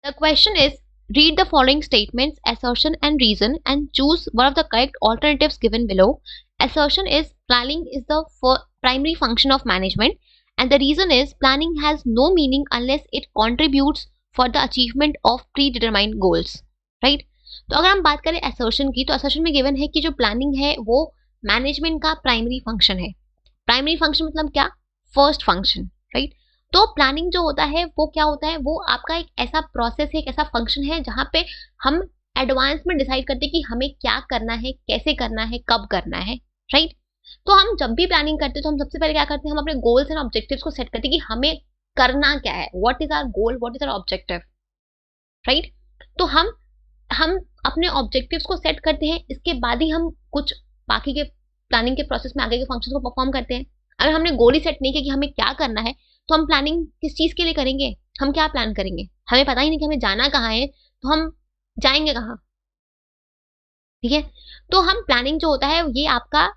The question is, read the following statements, assertion and reason, and choose one of the correct alternatives given below. Assertion is planning is the primary function of management, and the reason is planning has no meaning unless it contributes for the achievement of predetermined goals. Right? तो अगर हम बात करें assertion की, तो assertion में given है कि जो planning है वो मैनेजमेंट का प्राइमरी फंक्शन है. प्राइमरी फंक्शन मतलब क्या? First function. राइट? तो प्लानिंग जो होता है वो क्या होता है? वो आपका एक ऐसा प्रोसेस है, एक ऐसा फंक्शन है जहाँ पे हम एडवांस में डिसाइड करते हैं कि हमें क्या करना है, कैसे करना है, कब करना है. राइट? तो हम जब भी प्लानिंग करते हैं तो हम सबसे पहले क्या करते हैं? हम अपने गोल्स एंड ऑब्जेक्टिव्स को सेट करते हैं कि हमें करना क्या है, what is our goal, what is our objective. Right? तो हम अपने ऑब्जेक्टिव्स को सेट करते हैं, इसके बाद ही हम कुछ बाकी के प्लानिंग के प्रोसेस में आगे के फंक्शंस को परफॉर्म करते हैं. अगर हमने गोल ही सेट नहीं किया कि हमें क्या करना है, तो हम प्लानिंग किस चीज के लिए करेंगे? हम क्या प्लान करेंगे? हमें पता ही नहीं कि हमें जाना कहाँ है, तो हम जाएंगे कहाँ? ठीक है? तो हम प्लानिंग जो होता है ये आपका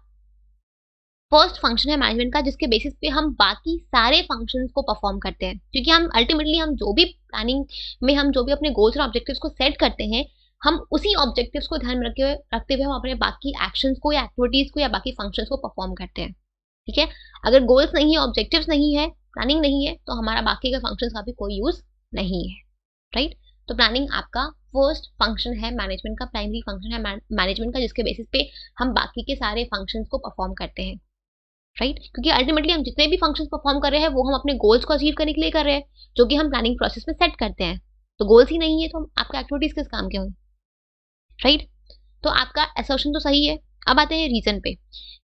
फर्स्ट फंक्शन है मैनेजमेंट का, जिसके बेसिस पे हम बाकी सारे फंक्शंस को परफॉर्म करते हैं. क्योंकि हम अल्टीमेटली हम जो भी प्लानिंग में हम जो भी अपने गोल्स और ऑब्जेक्टिव्स को सेट करते हैं, हम उसी ऑब्जेक्टिव्स को ध्यान में रखते हुए हम अपने बाकी एक्शंस को या एक्टिविटीज को या बाकी फंक्शंस को परफॉर्म करते हैं. ठीक है? अगर गोल्स नहीं है, ऑब्जेक्टिव्स नहीं है, प्लानिंग नहीं है, तो हमारा बाकी के फंक्शंस का भी कोई यूज नहीं है. राइट? तो प्लानिंग आपका फर्स्ट फंक्शन है मैनेजमेंट का, प्राइमरी फंक्शन है मैनेजमेंट का, जिसके बेसिस पे हम बाकी के सारे फंक्शंस को परफॉर्म करते हैं. राइट? क्योंकि अल्टीमेटली हम जितने भी फंक्शंस परफॉर्म कर रहे हैं वो हम अपने गोल्स को अचीव करने के लिए कर रहे हैं, जो कि हम प्लानिंग प्रोसेस में सेट करते हैं. तो गोल्स ही नहीं है तो आपका एक्टिविटीज किस काम के होंगे? राइट? तो आपका असर्शन तो सही है. अब आते हैं रीजन पे.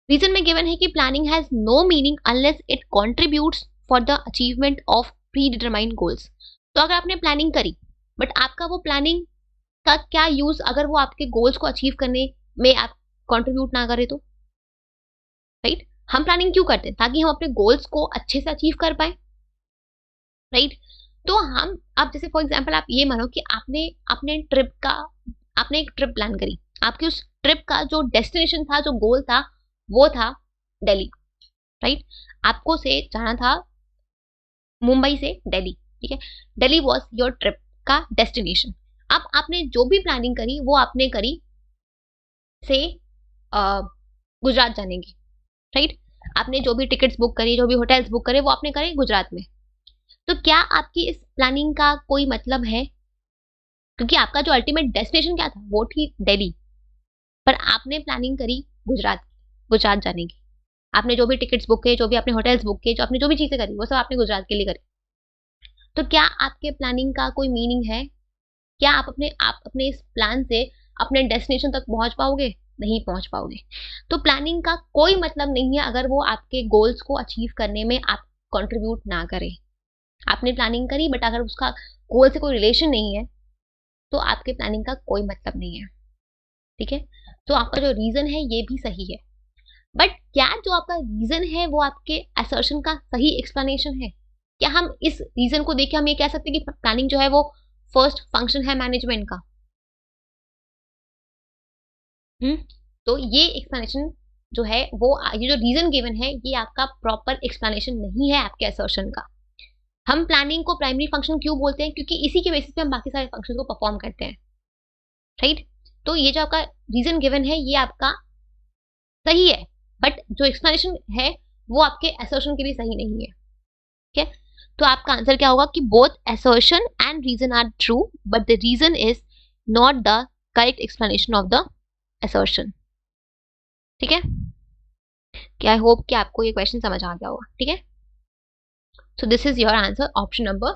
रीजन में गिवन है कि planning has no meaning unless it contributes for the achievement of pre determined goals. तो अगर आपने प्लानिंग करी बट आपका वो प्लानिंग का क्या यूज अगर वो आपके गोल्स को अचीव करने में आप कंट्रीब्यूट ना करे तो? राइट? हम प्लानिंग क्यों करते हैं? ताकि हम अपने गोल्स को अच्छे से अचीव कर पाए. राइट? तो हम अब जैसे फॉर एग्जांपल आप ये मानो कि आपने एक ट्रिप प्लान करी. आपकी उस ट्रिप का जो डेस्टिनेशन था, जो गोल था, वो था दिल्ली. राइट? आपको से जाना था मुंबई से दिल्ली. ठीक है? दिल्ली वाज योर ट्रिप का डेस्टिनेशन. अब आपने जो भी प्लानिंग करी वो आपने करी से गुजरात जाने की. राइट? आपने जो भी टिकट्स बुक करी, जो भी होटल्स बुक करे, वो आपने करे गुजरात में. तो क्या आपकी इस प्लानिंग का कोई मतलब है? क्योंकि आपका जो अल्टीमेट डेस्टिनेशन क्या था? वो थी दिल्ली, पर आपने प्लानिंग करी गुजरात जाने की. आपने जो भी टिकट्स बुक किए, जो भी आपने होटल्स बुक किए, जो आपने जो भी चीजें करी, वो सब आपने गुजरात के लिए करी. तो क्या आपके प्लानिंग का कोई मीनिंग है? क्या आप अपने इस प्लान से अपने डेस्टिनेशन तक पहुंच पाओगे? नहीं पहुंच पाओगे. तो प्लानिंग का कोई मतलब नहीं है अगर वो आपके गोल्स को अचीव करने में आप कंट्रीब्यूट ना करे. आपने प्लानिंग करी बट अगर उसका गोल से कोई रिलेशन नहीं है तो आपके प्लानिंग का कोई मतलब नहीं है. ठीक है? तो आपका जो रीजन है ये भी सही है, बट क्या जो आपका रीजन है वो आपके असर्शन का सही एक्सप्लेनेशन है? क्या हम इस रीजन को देख के हम ये कह सकते हैं कि प्लानिंग जो है वो फर्स्ट फंक्शन है मैनेजमेंट का? तो ये एक्सप्लेनेशन जो है वो, ये जो रीजन गिवन है ये आपका प्रॉपर एक्सप्लेनेशन नहीं है आपके असर्शन का. हम प्लानिंग को प्राइमरी फंक्शन क्यों बोलते हैं? क्योंकि इसी के बेसिस पे हम बाकी सारे फंक्शन को परफॉर्म करते हैं. राइट? तो ये जो आपका रीजन गिवन है ये आपका सही है, बट जो एक्सप्लेनेशन है वो आपके असर्शन के लिए सही नहीं है. ठीक है? तो आपका आंसर क्या होगा कि both assertion and reason are true but the reason is not the correct explanation of the assertion. ठीक है? आई होप कि आपको ये क्वेश्चन समझ आ गया होगा. ठीक है? So this is your answer, option number